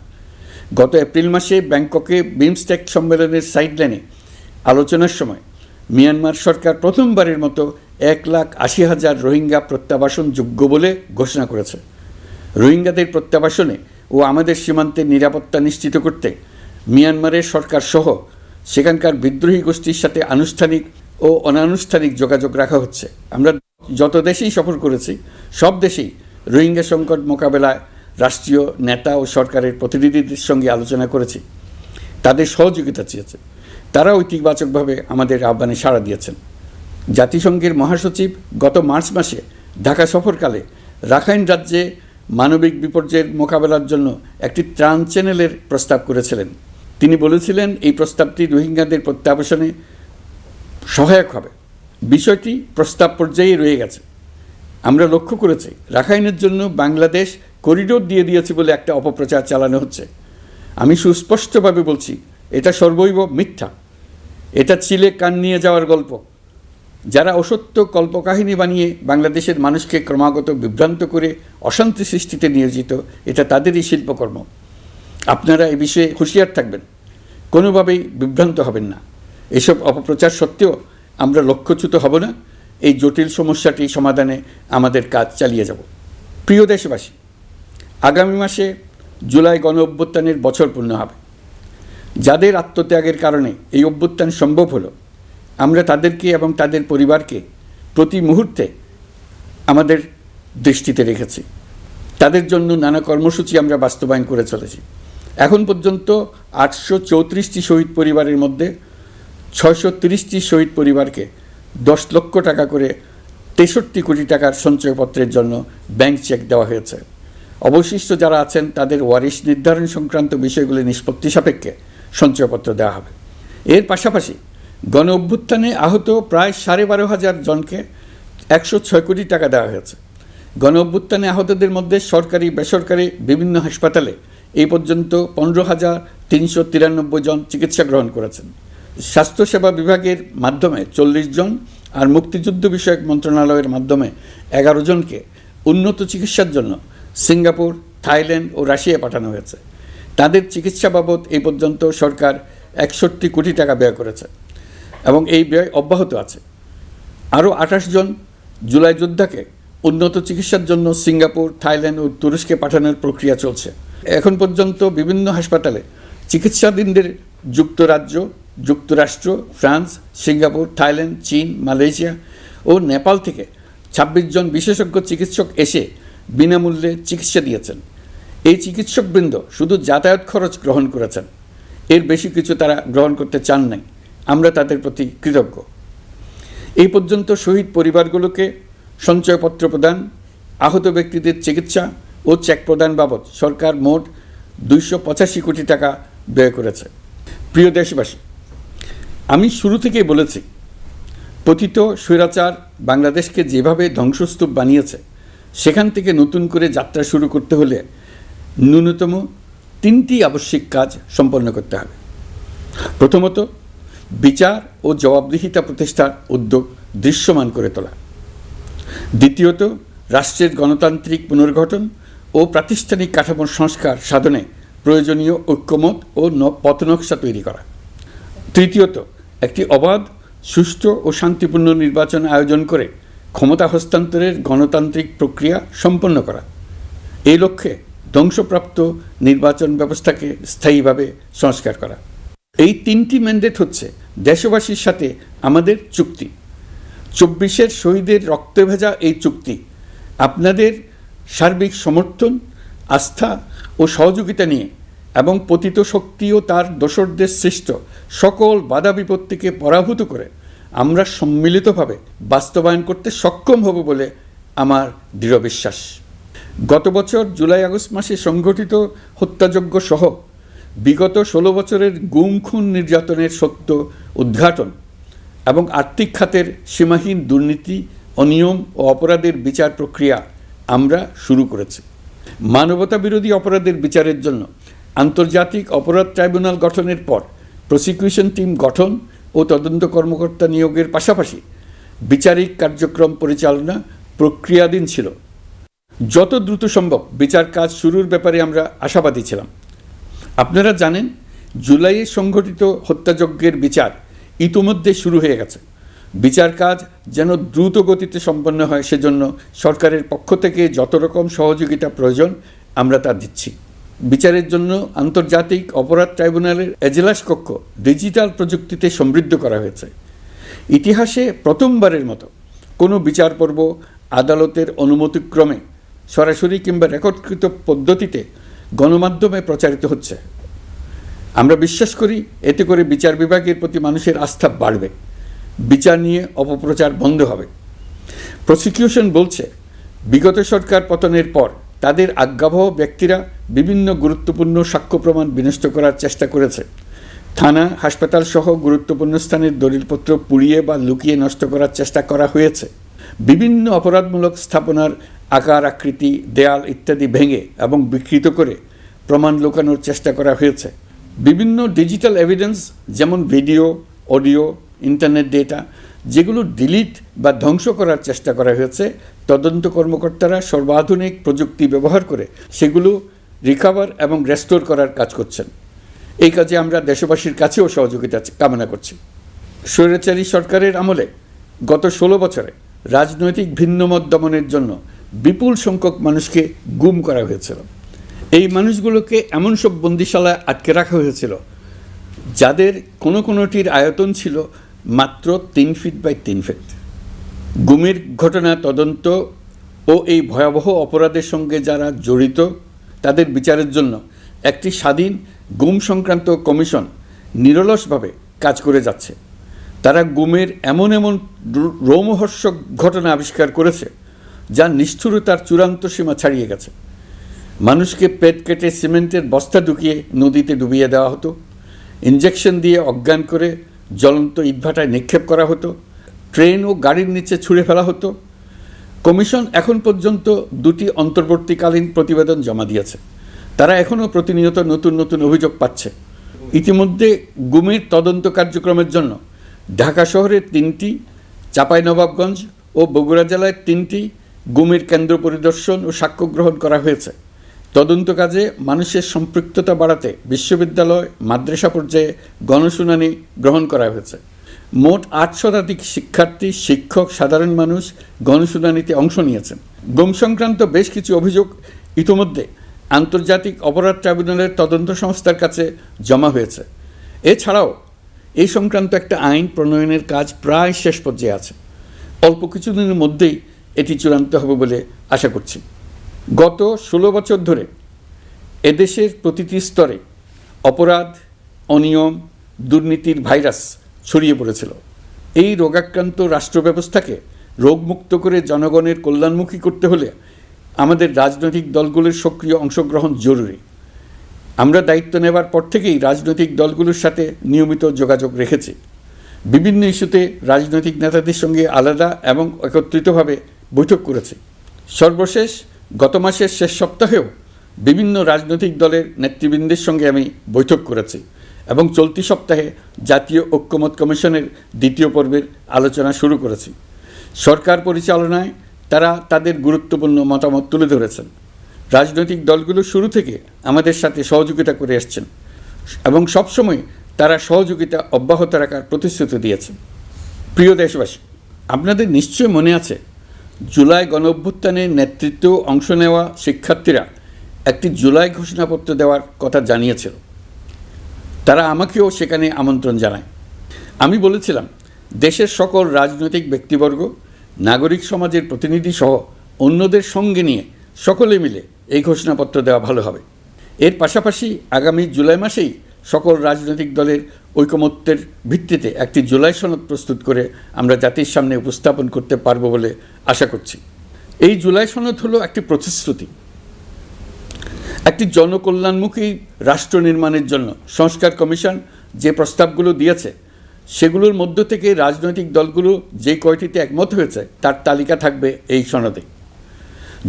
গত এপ্রিল মাসে ব্যাংককে বিমস্টেক সম্মেলনের সাইডলাইনে আলোচনার সময় মিয়ানমার সরকার প্রথমবারের মতো 1,80,000 রোহিঙ্গা প্রত্যাবাসনযোগ্য বলে ঘোষণা করেছে। রোহিঙ্গাদের প্রত্যাবাসনে ও আমাদের সীমান্তের নিরাপত্তা নিশ্চিত করতে মিয়ানমারের সরকার সহ সেখানকার বিদ্রোহী গোষ্ঠীর সাথে আনুষ্ঠানিক ও অনানুষ্ঠানিক যোগাযোগ রাখা হচ্ছে। আমরা যত দেশেই সফর করেছি সব দেশেই রোহিঙ্গা সংকট মোকাবেলায় রাষ্ট্রীয় নেতা ও সরকারের প্রতিনিধিদের সঙ্গে আলোচনা করেছি, তাদের সহযোগিতা চেয়েছে। তারা ইতিবাচকভাবে আমাদের আহ্বানে সাড়া দিয়েছেন। জাতিসংঘের মহাসচিব গত মার্চ মাসে ঢাকা সফরকালে রাখাইন রাজ্যে মানবিক বিপর্যয়ের মোকাবেলার জন্য একটি ত্রাণ চ্যানেলের প্রস্তাব করেছিলেন। তিনি বলেছিলেন এই প্রস্তাবটি রোহিঙ্গাদের প্রত্যাবাসনে সহায়ক হবে। বিষয়টি প্রস্তাব পর্যায়ে রয়ে গেছে। আমরা লক্ষ্য করেছি রাখাইনের জন্য বাংলাদেশ করিডোর দিয়ে দিয়েছে বলে একটা অপপ্রচার চালানো হচ্ছে। আমি সুস্পষ্টভাবে বলছি, এটা সর্বৈব মিথ্যা। এটা চিলে কান নিয়ে যাওয়ার গল্প। যারা অসত্য কল্পকাহিনী বানিয়ে বাংলাদেশের মানুষকে ক্রমাগত বিভ্রান্ত করে অশান্তি সৃষ্টিতে নিয়োজিত, এটা তাদেরই শিল্পকর্ম। আপনারা এ বিষয়ে হুঁশিয়ার থাকবেন, কোনোভাবেই বিভ্রান্ত হবেন না। এসব অপপ্রচার সত্ত্বেও আমরা লক্ষ্যচ্যুত হব না। এই জটিল সমস্যাটি সমাধানে আমাদের কাজ চালিয়ে যাব। প্রিয় দেশবাসী, আগামী মাসে জুলাই গণ অভ্যুত্থানের বছর পূর্ণ হবে। যাদের আত্মত্যাগের কারণে এই অভ্যুত্থান সম্ভব হলো, আমরা তাদেরকে এবং তাদের পরিবারকে প্রতি মুহূর্তে আমাদের দৃষ্টিতে রেখেছি। তাদের জন্য নানা কর্মসূচি আমরা বাস্তবায়ন করে চলেছি। এখন পর্যন্ত 834টি শহীদ পরিবারের মধ্যে 630টি শহীদ পরিবারকে 10 লক্ষ টাকা করে 63 কোটি টাকার সঞ্চয়পত্রের জন্য ব্যাংক চেক দেওয়া হয়েছে। অবশিষ্ট যারা আছেন তাদের ওয়ারিশ নির্ধারণ সংক্রান্ত বিষয়গুলি নিষ্পত্তি সাপেক্ষে সঞ্চয়পত্র দেওয়া হবে। এর পাশাপাশি গণ অভ্যুত্থানে আহত প্রায় 12,500 জনকে 106 কোটি টাকা দেওয়া হয়েছে। গণ অভ্যুত্থানে আহতদের মধ্যে সরকারি বেসরকারি বিভিন্ন হাসপাতালে এই পর্যন্ত 15,393 জন চিকিৎসা গ্রহণ করেছেন। স্বাস্থ্যসেবা বিভাগের মাধ্যমে 40 জন আর মুক্তিযুদ্ধ বিষয়ক মন্ত্রণালয়ের মাধ্যমে 11 জনকে উন্নত চিকিৎসার জন্য সিঙ্গাপুর, থাইল্যান্ড ও রাশিয়া পাঠানো হয়েছে। তাদের চিকিৎসা বাবদ এই পর্যন্ত সরকার 61 কোটি টাকা ব্যয় করেছে এবং এই ব্যয় অব্যাহত আছে। আরও 28 জন জুলাই যোদ্ধাকে উন্নত চিকিৎসার জন্য সিঙ্গাপুর, থাইল্যান্ড ও তুরস্কে পাঠানোর প্রক্রিয়া চলছে। এখন পর্যন্ত বিভিন্ন হাসপাতালে চিকিৎসাধীনদের যুক্তরাজ্য, যুক্তরাষ্ট্র, ফ্রান্স, সিঙ্গাপুর, থাইল্যান্ড, চীন, মালয়েশিয়া ও নেপাল থেকে 26 জন বিশেষজ্ঞ চিকিৎসক এসে বিনামূল্যে চিকিৎসা দিয়েছেন। এই চিকিৎসকবৃন্দ শুধু যাতায়াত খরচ গ্রহণ করেছেন, এর বেশি কিছু তারা গ্রহণ করতে চান নাই। আমরা তাদের প্রতি কৃতজ্ঞ। এই পর্যন্ত শহীদ পরিবারগুলোকে সঞ্চয়পত্র প্রদান, আহত ব্যক্তিদের চিকিৎসা ও চেক প্রদান বাবদ সরকার মোট 285 কোটি টাকা ব্যয় করেছে। প্রিয় দেশবাসী, আমি শুরু থেকেই বলেছি, পতিত স্বৈরাচার বাংলাদেশকে যেভাবে ধ্বংসস্তূপ বানিয়েছে, সেখান থেকে নতুন করে যাত্রা শুরু করতে হলে ন্যূনতম 3টি আবশ্যিক কাজ সম্পন্ন করতে হবে। প্রথমত, বিচার ও জবাবদিহিতা প্রতিষ্ঠার উদ্যোগ দৃশ্যমান করে তোলা। দ্বিতীয়ত, রাষ্ট্রের গণতান্ত্রিক পুনর্গঠন ও প্রাতিষ্ঠানিক কাঠামোর সংস্কার সাধনে প্রয়োজনীয় ঐক্যমত ও পথনকশা তৈরি করা। তৃতীয়ত, একটি অবাধ, সুষ্ঠু ও শান্তিপূর্ণ নির্বাচন আয়োজন করে ক্ষমতা হস্তান্তরের গণতান্ত্রিক প্রক্রিয়া সম্পন্ন করা। এই লক্ষ্যে ধ্বংসপ্রাপ্ত নির্বাচন ব্যবস্থাকে স্থায়ীভাবে সংস্কার করা। এই 3টি ম্যান্ডেট হচ্ছে দেশবাসীর সাথে আমাদের চুক্তি। 24-এর শহীদের রক্তে ভেজা এই চুক্তি আপনাদের সার্বিক সমর্থন, আস্থা ও সহযোগিতা নিয়ে এবং পতিত শক্তি ও তার দোসরদের সৃষ্ট সকল বাধা বিপত্তিকে পরাভূত করে আমরা সম্মিলিতভাবে বাস্তবায়ন করতে সক্ষম হব বলে আমার দৃঢ় বিশ্বাস। গত বছর জুলাই আগস্ট মাসে সংঘটিত হত্যাযজ্ঞ সহ বিগত 16 বছরের গুম খুন নির্যাতনের সত্য উদ্ঘাটন এবং আর্থিক খাতের সীমাহীন দুর্নীতি, অনিয়ম ও অপরাধের বিচার প্রক্রিয়া আমরা শুরু করেছি। মানবতা বিরোধী অপরাধের বিচারের জন্য আন্তর্জাতিক অপরাধ ট্রাইব্যুনাল গঠনের পর প্রসিকিউশন টিম গঠন ও তদন্ত কর্মকর্তা নিয়োগের পাশাপাশি বিচারিক কার্যক্রম পরিচালনা প্রক্রিয়াধীন ছিল। যত দ্রুত সম্ভব বিচার কাজ শুরুর ব্যাপারে আমরা আশাবাদী ছিলাম। আপনারা জানেন, জুলাইয়ে সংঘটিত হত্যাযজ্ঞের বিচার ইতোমধ্যে শুরু হয়ে গেছে। বিচার কাজ যেন দ্রুত গতিতে সম্পন্ন হয় সেজন্য সরকারের পক্ষ থেকে যত রকম সহযোগিতা প্রয়োজন আমরা তা দিচ্ছি। বিচারের জন্য আন্তর্জাতিক অপরাধ ট্রাইব্যুনালের এজলাস কক্ষ ডিজিটাল প্রযুক্তিতে সমৃদ্ধ করা হয়েছে। ইতিহাসে প্রথমবারের মতো কোনো বিচার পর্ব আদালতের অনুমতিক্রমে সরাসরি কিংবা রেকর্ডকৃত পদ্ধতিতে গণমাধ্যমে প্রচারিত হচ্ছে। আমরা বিশ্বাস করি এতে করে বিচার বিভাগের প্রতি মানুষের আস্থা বাড়বে, বিচার নিয়ে অপপ্রচার বন্ধ হবে। প্রসিকিউশন বলছে, বিগত সরকার পতনের পর তাদের আজ্ঞাবহ ব্যক্তিরা বিভিন্ন গুরুত্বপূর্ণ সাক্ষ্য প্রমাণ বিনষ্ট করার চেষ্টা করেছে। থানা, হাসপাতাল সহ গুরুত্বপূর্ণ স্থানের দলিলপত্র পুড়িয়ে বা লুকিয়ে নষ্ট করার চেষ্টা করা হয়েছে। বিভিন্ন অপরাধমূলক স্থাপনার আকার, আকৃতি, দেয়াল ইত্যাদি ভেঙে এবং বিকৃত করে প্রমাণ লুকানোর চেষ্টা করা হয়েছে। বিভিন্ন ডিজিটাল এভিডেন্স যেমন ভিডিও, অডিও, ইন্টারনেট ডেটা যেগুলো ডিলিট বা ধ্বংস করার চেষ্টা করা হয়েছে, তদন্ত কর্মকর্তারা সর্বাধুনিক প্রযুক্তি ব্যবহার করে সেগুলো রিকভার এবং রেস্টোর করার কাজ করছেন। এই কাজে আমরা দেশবাসীর কাছেও সহযোগিতা কামনা করছি। স্বৈরাচারী সরকারের আমলে গত 16 বছরে রাজনৈতিক ভিন্নমত দমনের জন্য বিপুল সংখ্যক মানুষকে গুম করা হয়েছিল। এই মানুষগুলোকে এমন সব বন্দিশালায় আটকে রাখা হয়েছিল যাদের কোনোটির আয়তন ছিল মাত্র 3 ফিট বাই 3 ফিট। গুমের ঘটনা তদন্ত ও এই ভয়াবহ অপরাধের সঙ্গে যারা জড়িত তাদের বিচারের জন্য একটি স্বাধীন গুম সংক্রান্ত কমিশন নিরলসভাবে কাজ করে যাচ্ছে। তারা গুমের এমন রোমহর্ষক ঘটনা আবিষ্কার করেছে যা নিষ্ঠুরতার চূড়ান্ত সীমা ছাড়িয়ে গেছে। মানুষকে পেট কেটে সিমেন্টের বস্তা ঢুকিয়ে নদীতে ডুবিয়ে দেওয়া হতো, ইঞ্জেকশন দিয়ে অজ্ঞান করে জ্বলন্ত ইটভাটায় নিক্ষেপ করা হতো, ট্রেন ও গাড়ির নিচে ছুঁড়ে ফেলা হতো। কমিশন এখন পর্যন্ত 2টি অন্তর্বর্তীকালীন প্রতিবেদন জমা দিয়েছে। তারা এখনও প্রতিনিয়ত নতুন অভিযোগ পাচ্ছে। ইতিমধ্যে গুমের তদন্ত কার্যক্রমের জন্য ঢাকা শহরের 3টি, চাঁপাইনবাবগঞ্জ ও বগুড়া জেলায় 3টি গুমের কেন্দ্র পরিদর্শন ও সাক্ষ্য গ্রহণ করা হয়েছে। তদন্ত কাজে মানুষের সম্পৃক্ততা বাড়াতে বিশ্ববিদ্যালয়, মাদ্রাসা পর্যায়ে গণশুনানি গ্রহণ করা হয়েছে। মোট 8 শতাধিক শিক্ষার্থী, শিক্ষক, সাধারণ মানুষ গণশুনানিতে অংশ নিয়েছেন। গুম সংক্রান্ত বেশ কিছু অভিযোগ ইতিমধ্যে আন্তর্জাতিক অপরাধ ট্রাইব্যুনালের তদন্ত সংস্থার কাছে জমা হয়েছে। এছাড়াও এই সংক্রান্ত একটা আইন প্রণয়নের কাজ প্রায় শেষ পর্যায়ে আছে। অল্প কিছুদিনের মধ্যেই এটি চূড়ান্ত হবে বলে আশা করছি। গত 16 বছর ধরে এদেশের প্রতিটি স্তরে অপরাধ, অনিয়ম, দুর্নীতির ভাইরাস ছড়িয়ে পড়েছিল। এই রোগাক্রান্ত রাষ্ট্র ব্যবস্থাকে রোগমুক্ত করে জনগণের কল্যাণমুখী করতে হলে আমাদের রাজনৈতিক দলগুলোর সক্রিয় অংশগ্রহণ জরুরি। আমরা দায়িত্ব নেবার পর থেকেই রাজনৈতিক দলগুলোর সাথে নিয়মিত যোগাযোগ রেখেছি। বিভিন্ন ইস্যুতে রাজনৈতিক নেতাদের সঙ্গে আলাদা এবং একত্রিতভাবে বৈঠক করেছি। সর্বশেষ গত মাসের শেষ সপ্তাহেও বিভিন্ন রাজনৈতিক দলের নেতৃবৃন্দের সঙ্গে আমি বৈঠক করেছি এবং চলতি সপ্তাহে জাতীয় ঐক্যমত কমিশনের 2য় পর্বের আলোচনা শুরু করেছি। সরকার পরিচালনায় তারা তাদের গুরুত্বপূর্ণ মতামত তুলে ধরেছেন। রাজনৈতিক দলগুলো শুরু থেকে আমাদের সাথে সহযোগিতা করে আসছেন এবং সবসময় তারা সহযোগিতা অব্যাহত রাখার প্রতিশ্রুতি দিয়েছেন। প্রিয় দেশবাসী, আপনাদের নিশ্চয় মনে আছে জুলাই গণঅভ্যুত্থানের নেতৃত্ব অংশ নেওয়া শিক্ষার্থীরা একটি জুলাই ঘোষণাপত্র দেওয়ার কথা জানিয়েছিল। তারা আমাকেও সেখানে আমন্ত্রণ জানায়। আমি বলেছিলাম দেশের সকল রাজনৈতিক ব্যক্তিবর্গ, নাগরিক সমাজের প্রতিনিধি সহ অন্যদের সঙ্গে নিয়ে সকলে মিলে এই ঘোষণাপত্র দেওয়া ভালো হবে। এর পাশাপাশি আগামী জুলাই মাসেই সকল রাজনৈতিক দলের ঐকমত্যের ভিত্তিতে একটি জুলাই সনদ প্রস্তুত করে আমরা জাতির সামনে উপস্থাপন করতে পারব বলে আশা করছি। এই জুলাই সনদ হলো একটি প্রতিশ্রুতি, একটি জনকল্যাণমুখী রাষ্ট্র নির্মাণের জন্য সংস্কার কমিশন যে প্রস্তাবগুলো দিয়েছে সেগুলোর মধ্য থেকে রাজনৈতিক দলগুলো যে কয়টিতে একমত হয়েছে তার তালিকা থাকবে এই সনদে।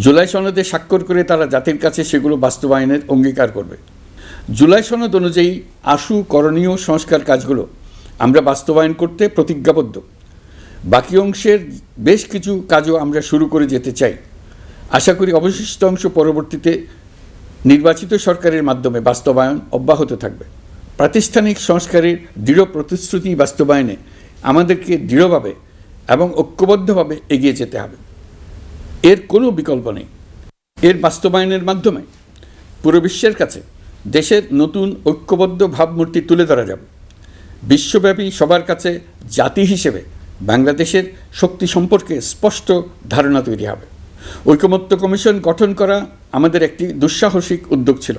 জুলাই সনদে স্বাক্ষর করে তারা জাতির কাছে সেগুলো বাস্তবায়নের অঙ্গীকার করবে। জুলাই সনদ অনুযায়ী আশু করণীয় সংস্কার কাজগুলো আমরা বাস্তবায়ন করতে প্রতিজ্ঞাবদ্ধ। বাকি অংশের বেশ কিছু কাজও আমরা শুরু করে যেতে চাই। আশা করি অবশিষ্ট অংশ পরবর্তীতে নির্বাচিত সরকারের মাধ্যমে বাস্তবায়ন অব্যাহত থাকবে। প্রাতিষ্ঠানিক সংস্কারের দৃঢ় প্রতিশ্রুতি বাস্তবায়নে আমাদেরকে দৃঢ়ভাবে এবং ঐক্যবদ্ধভাবে এগিয়ে যেতে হবে। এর কোনো বিকল্প নেই। এর বাস্তবায়নের মাধ্যমে পুরো বিশ্বের কাছে দেশের নতুন ঐক্যবদ্ধ ভাবমূর্তি তুলে ধরা যাবে। বিশ্বব্যাপী সবার কাছে জাতি হিসেবে বাংলাদেশের শক্তি সম্পর্কে স্পষ্ট ধারণা তৈরি হবে। ঐকমত্য কমিশন গঠন করা আমাদের একটি দুঃসাহসিক উদ্যোগ ছিল।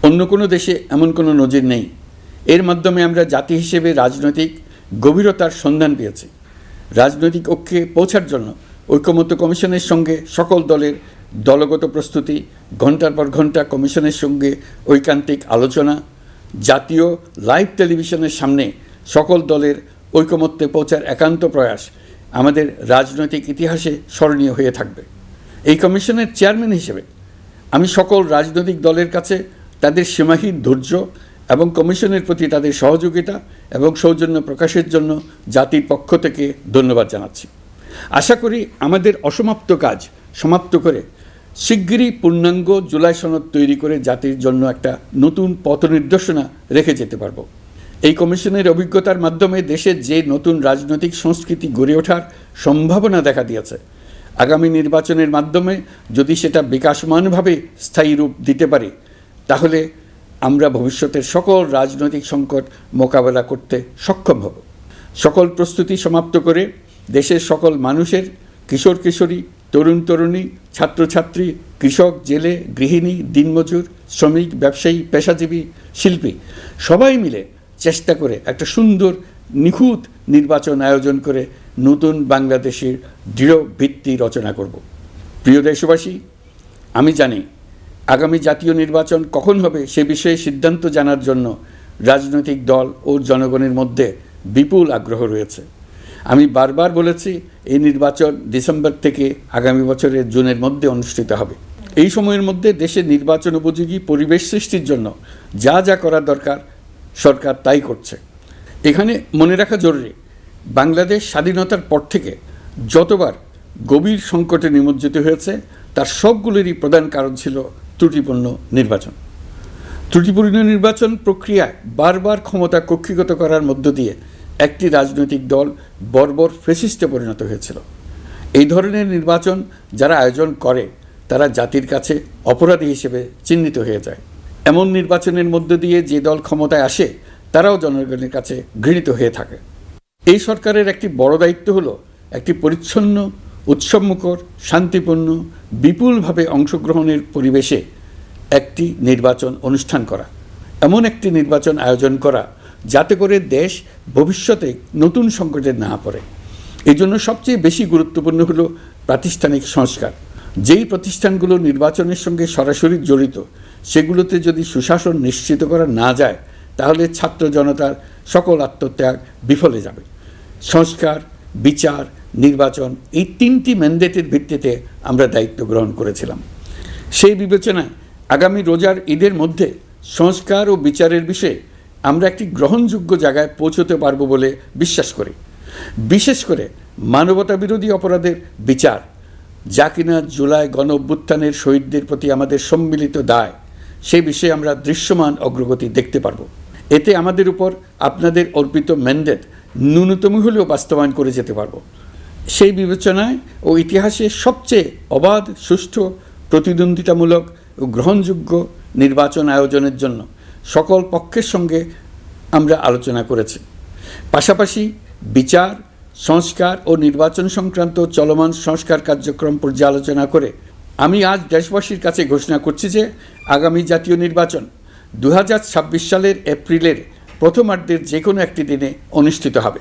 অন্য কোনো দেশে এমন কোনো নজির নেই। এর মাধ্যমে আমরা জাতি হিসেবে রাজনৈতিক গভীরতার সন্ধান পেয়েছি। রাজনৈতিক ঐক্যে পৌঁছার জন্য ঐকমত্য কমিশনের সঙ্গে সকল দলের দলগত প্রস্তুতি, ঘণ্টার পর ঘণ্টা কমিশনের সঙ্গে ঐকান্তিক আলোচনা, জাতীয় লাইভ টেলিভিশনের সামনে সকল দলের ঐকমত্যে পৌঁছার একান্ত প্রয়াস আমাদের রাজনৈতিক ইতিহাসে স্মরণীয় হয়ে থাকবে। এই কমিশনের চেয়ারম্যান হিসেবে আমি সকল রাজনৈতিক দলের কাছে তাদের সীমাহীন ধৈর্য এবং কমিশনের প্রতি তাদের সহযোগিতা এবং সৌজন্য প্রকাশের জন্য জাতির পক্ষ থেকে ধন্যবাদ জানাচ্ছি। আশা করি আমাদের অসমাপ্ত কাজ সমাপ্ত করে শিগগিরই পূর্ণাঙ্গ জুলাই সনদ তৈরি করে জাতির জন্য একটা নতুন পথ নির্দেশনা রেখে যেতে পারব। এই কমিশনের অভিজ্ঞতার মাধ্যমে দেশের যে নতুন রাজনৈতিক সংস্কৃতি গড়ে ওঠার সম্ভাবনা দেখা দিয়েছে, আগামী নির্বাচনের মাধ্যমে যদি সেটা বিকাশমানভাবে স্থায়ী রূপ দিতে পারি তাহলে আমরা ভবিষ্যতের সকল রাজনৈতিক সংকট মোকাবেলা করতে সক্ষম হব। সকল প্রস্তুতি সমাপ্ত করে দেশের সকল মানুষের, কিশোর কিশোরী, তরুণ তরুণী, ছাত্রছাত্রী, কৃষক, জেলে, গৃহিণী, দিনমজুর, শ্রমিক, ব্যবসায়ী, পেশাজীবী, শিল্পী সবাই মিলে চেষ্টা করে একটা সুন্দর নিখুঁত নির্বাচন আয়োজন করে নতুন বাংলাদেশের দৃঢ় ভিত্তি রচনা করব। প্রিয় দেশবাসী, আমি জানি আগামী জাতীয় নির্বাচন কখন হবে সে বিষয়ে সিদ্ধান্ত জানার জন্য রাজনৈতিক দল ও জনগণের মধ্যে বিপুল আগ্রহ রয়েছে। আমি বারবার বলেছি এই নির্বাচন ডিসেম্বর থেকে আগামী বছরের জুনের মধ্যে অনুষ্ঠিত হবে। এই সময়ের মধ্যে দেশের নির্বাচন উপযোগী পরিবেশ সৃষ্টির জন্য যা যা করা দরকার সরকার তাই করছে। এখানে মনে রাখা জরুরি, বাংলাদেশ স্বাধীনতার পর থেকে যতবার গভীর সংকটে নিমজ্জিত হয়েছে তার সবগুলোরই প্রধান কারণ ছিল ত্রুটিপূর্ণ নির্বাচন। ত্রুটিপূর্ণ নির্বাচন প্রক্রিয়ায় বারবার ক্ষমতা কক্ষিগত করার মধ্য দিয়ে একটি রাজনৈতিক দল বর্বর ফ্যাসিস্টে পরিণত হয়েছিল। এই ধরনের নির্বাচন যারা আয়োজন করে তারা জাতির কাছে অপরাধী হিসেবে চিহ্নিত হয়ে যায়। এমন নির্বাচনের মধ্য দিয়ে যে দল ক্ষমতায় আসে তারাও জনগণের কাছে ঘৃণিত হয়ে থাকে। এই সরকারের একটি বড় দায়িত্ব হলো একটি পরিচ্ছন্ন, উৎসবমুখর, শান্তিপূর্ণ, বিপুলভাবে অংশগ্রহণের পরিবেশে একটি নির্বাচন অনুষ্ঠান করা, এমন একটি নির্বাচন আয়োজন করা যাতে করে দেশ ভবিষ্যতে নতুন সংকটে না পড়ে। এই জন্য সবচেয়ে বেশি গুরুত্বপূর্ণ হলো প্রাতিষ্ঠানিক সংস্কার। যেই প্রতিষ্ঠানগুলো নির্বাচনের সঙ্গে সরাসরি জড়িত সেগুলোতে যদি সুশাসন নিশ্চিত করা না যায় তাহলে ছাত্র জনতার সকল আত্মত্যাগ বিফলে যাবে। সংস্কার, বিচার, নির্বাচন এই তিনটি ম্যান্ডেটের ভিত্তিতে আমরা দায়িত্ব গ্রহণ করেছিলাম। সেই বিবেচনায় আগামী রোজার ঈদের মধ্যে সংস্কার ও বিচারের বিষয়ে আমরা একটি গ্রহণযোগ্য জায়গায় পৌঁছতে পারব বলে বিশ্বাস করি। বিশেষ করে মানবতা বিরোধী অপরাধের বিচার, যা কিনা জুলাই গণ অভ্যুত্থানের শহীদদের প্রতি আমাদের সম্মিলিত দায়, সেই বিষয়ে আমরা দৃশ্যমান অগ্রগতি দেখতে পারব। এতে আমাদের উপর আপনাদের অর্পিত ম্যান্ডেট ন্যূনতম হলেও বাস্তবায়ন করে যেতে পারব। সেই বিবেচনায় ও ইতিহাসে সবচেয়ে অবাধ, সুষ্ঠু, প্রতিদ্বন্দ্বিতামূলক ও গ্রহণযোগ্য নির্বাচন আয়োজনের জন্য সকল পক্ষের সঙ্গে আমরা আলোচনা করেছি। পাশাপাশি বিচার, সংস্কার ও নির্বাচন সংক্রান্ত চলমান সংস্কার কার্যক্রম পর্যালোচনা করে আমি আজ দেশবাসীর কাছে ঘোষণা করছি যে আগামী জাতীয় নির্বাচন 2026 সালের এপ্রিলের প্রথমার্ধের যে কোনো একটি দিনে অনুষ্ঠিত হবে।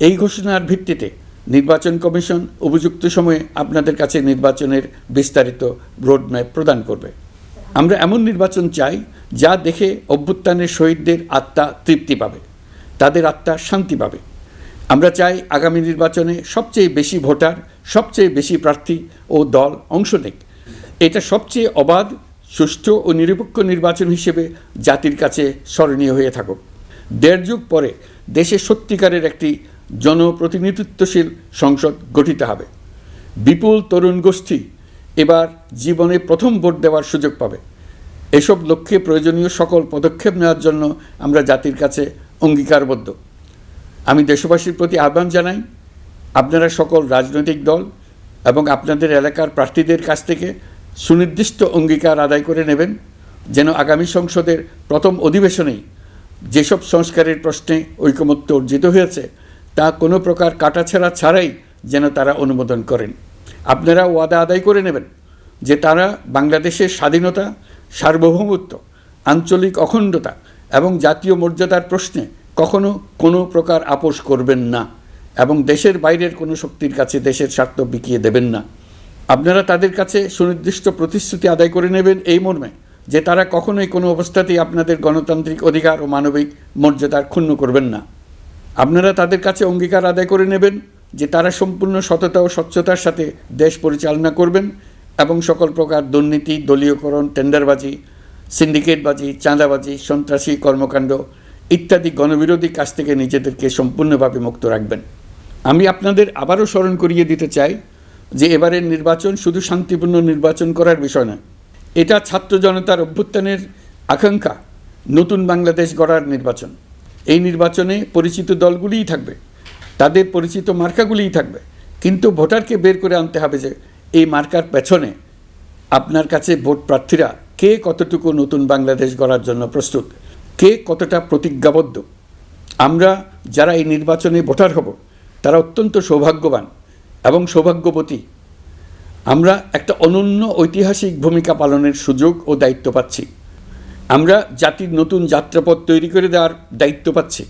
এই ঘোষণার ভিত্তিতে নির্বাচন কমিশন উপযুক্ত সময়ে আপনাদের কাছে নির্বাচনের বিস্তারিত রোডম্যাপ প্রদান করবে। আমরা এমন নির্বাচন চাই যা দেখে অভ্যুত্থানের শহীদদের আত্মা তৃপ্তি পাবে, তাদের আত্মা শান্তি পাবে। আমরা চাই আগামী নির্বাচনে সবচেয়ে বেশি ভোটার, সবচেয়ে বেশি প্রার্থী ও দল অংশ নেক। এটা সবচেয়ে অবাধ, সুষ্ঠু ও নিরপেক্ষ নির্বাচন হিসেবে জাতির কাছে স্মরণীয় হয়ে থাকুক। 1.5 যুগ পরে দেশে সত্যিকারের একটি জনপ্রতিনিধিত্বশীল সংসদ গঠিত হবে। বিপুল তরুণ গোষ্ঠী এবার জীবনে প্রথম ভোট দেওয়ার সুযোগ পাবে। এসব লক্ষ্যে প্রয়োজনীয় সকল পদক্ষেপ নেওয়ার জন্য আমরা জাতির কাছে অঙ্গীকারবদ্ধ। আমি দেশবাসীর প্রতি আহ্বান জানাই, আপনারা সকল রাজনৈতিক দল এবং আপনাদের এলাকার প্রার্থীদের কাছ থেকে সুনির্দিষ্ট অঙ্গীকার আদায় করে নেবেন, যেন আগামী সংসদের প্রথম অধিবেশনেই যেসব সংস্কারের প্রশ্নে ঐকমত্য অর্জিত হয়েছে তা কোনো প্রকার কাটাছেঁড়া ছাড়াই যেন তারা অনুমোদন করেন। আপনারা ওয়াদা আদায় করে নেবেন যে তারা বাংলাদেশের স্বাধীনতা, সার্বভৌমত্ব, আঞ্চলিক অখণ্ডতা এবং জাতীয় মর্যাদার প্রশ্নে কখনো কোনো প্রকার আপোষ করবেন না এবং দেশের বাইরের কোনো শক্তির কাছে দেশের স্বার্থ বিকিয়ে দেবেন না। আপনারা তাদের কাছে সুনির্দিষ্ট প্রতিশ্রুতি আদায় করে নেবেন এই মর্মে যে তারা কখনোই কোনো অবস্থাতেই আপনাদের গণতান্ত্রিক অধিকার ও মানবিক মর্যাদার ক্ষুণ্ণ করবেন না। আপনারা তাদের কাছে অঙ্গীকার আদায় করে নেবেন যে তারা সম্পূর্ণ সততা ও স্বচ্ছতার সাথে দেশ পরিচালনা করবেন এবং সকল প্রকার দুর্নীতি, দলীয়করণ, টেন্ডারবাজি, সিন্ডিকেটবাজি, চাঁদাবাজি, সন্ত্রাসী কর্মকাণ্ড ইত্যাদি গণবিরোধী কাজ থেকে নিজেদেরকে সম্পূর্ণভাবে মুক্ত রাখবেন। আমি আপনাদের আবারও স্মরণ করিয়ে দিতে চাই যে এবারের নির্বাচন শুধু শান্তিপূর্ণ নির্বাচন করার বিষয় নয়, এটা ছাত্র জনতার অভ্যুত্থানের আকাঙ্ক্ষা নতুন বাংলাদেশ গড়ার নির্বাচন। এই নির্বাচনে পরিচিত দলগুলিই থাকবে, তাদের পরিচিত মার্কাগুলিই থাকবে, কিন্তু ভোটারকে বের করে আনতে হবে যে এই মার্কার পেছনে আপনার কাছে ভোট প্রার্থীরা কে কতটুকু নতুন বাংলাদেশ গড়ার জন্য প্রস্তুত, কে কতটা প্রতিজ্ঞাবদ্ধ। আমরা যারা এই নির্বাচনে ভোটার হব তারা অত্যন্ত সৌভাগ্যবান এবং সৌভাগ্যবতী। আমরা একটা অনন্য ঐতিহাসিক ভূমিকা পালনের সুযোগ ও দায়িত্ব পাচ্ছি। আমরা জাতির নতুন যাত্রাপথ তৈরি করে দেওয়ার দায়িত্ব পাচ্ছি।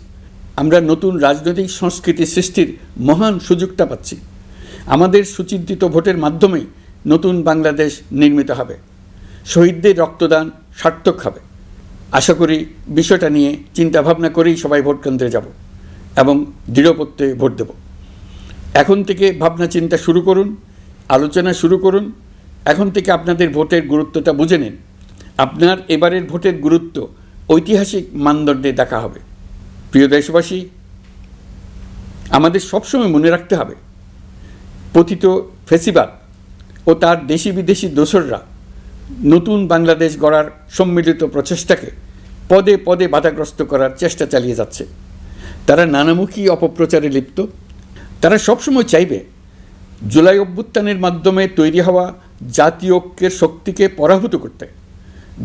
আমরা নতুন রাজনৈতিক সংস্কৃতি সৃষ্টির মহান সুযোগটা পাচ্ছি। আমাদের সুচিন্তিত ভোটের মাধ্যমেই নতুন বাংলাদেশ নির্মিত হবে। শহীদদের রক্তদান সার্থক হবে। আশা করি বিষয়টা নিয়ে চিন্তাভাবনা করেই সবাই ভোট কেন্দ্রে যাব এবং দৃঢ়প্রত্যয়ে ভোট দেব। এখন থেকে ভাবনা চিন্তা শুরু করুন, আলোচনা শুরু করুন। এখন থেকে আপনাদের ভোটের গুরুত্বটা বুঝে নিন। আপনার এবারের ভোটের গুরুত্ব ঐতিহাসিক মানদণ্ডে দেখা হবে। প্রিয় দেশবাসী, আমাদের সবসময় মনে রাখতে হবে পতিত ফ্যাসিবাদ ও তার দেশি বিদেশি দোসররা নতুন বাংলাদেশ গড়ার সম্মিলিত প্রচেষ্টাকে পদে পদে বাধাগ্রস্ত করার চেষ্টা চালিয়ে যাচ্ছে। তারা নানামুখী অপপ্রচারে লিপ্ত। তারা সবসময় চাইবে জুলাই অভ্যুত্থানের মাধ্যমে তৈরি হওয়া জাতীয় ঐক্যের শক্তিকে পরাভূত করতে,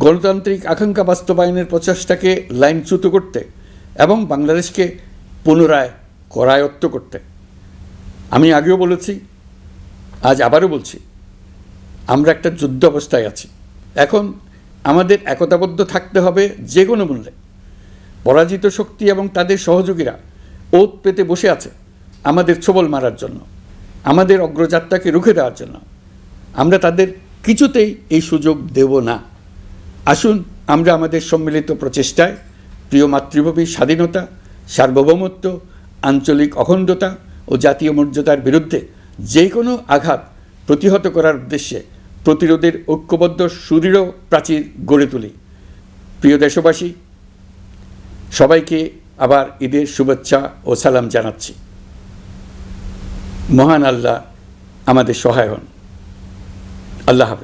গণতান্ত্রিক আকাঙ্ক্ষা বাস্তবায়নের প্রচেষ্টাকে লাইনচ্যুত করতে এবং বাংলাদেশকে পুনরায় করায়ত্ত করতে। আমি আগেও বলেছি, আজ আবারও বলছি, আমরা একটা যুদ্ধ অবস্থায় আছি। এখন আমাদের একতাবদ্ধ থাকতে হবে যে কোনো মূল্যে। পরাজিত শক্তি এবং তাদের সহযোগীরা ওত পেতে বসে আছে আমাদের ছোবল মারার জন্য, আমাদের অগ্রযাত্রাকে রুখে দেওয়ার জন্য। আমরা তাদের কিছুতেই এই সুযোগ দেব না। আসুন আমরা আমাদের সম্মিলিত প্রচেষ্টায় প্রিয় মাতৃভূমির স্বাধীনতা, সার্বভৌমত্ব, আঞ্চলিক অখণ্ডতা ও জাতীয় মর্যাদার বিরুদ্ধে যে কোনো আঘাত প্রতিহত করার উদ্দেশ্যে প্রতিরোধের ঐক্যবদ্ধ সুদৃঢ় প্রাচীর গড়ে তুলি। প্রিয় দেশবাসী, সবাইকে আবার ঈদের শুভেচ্ছা ও সালাম জানাচ্ছি। মহান আল্লাহ আমাদের সহায় হন। আল্লাহ হাফেজ।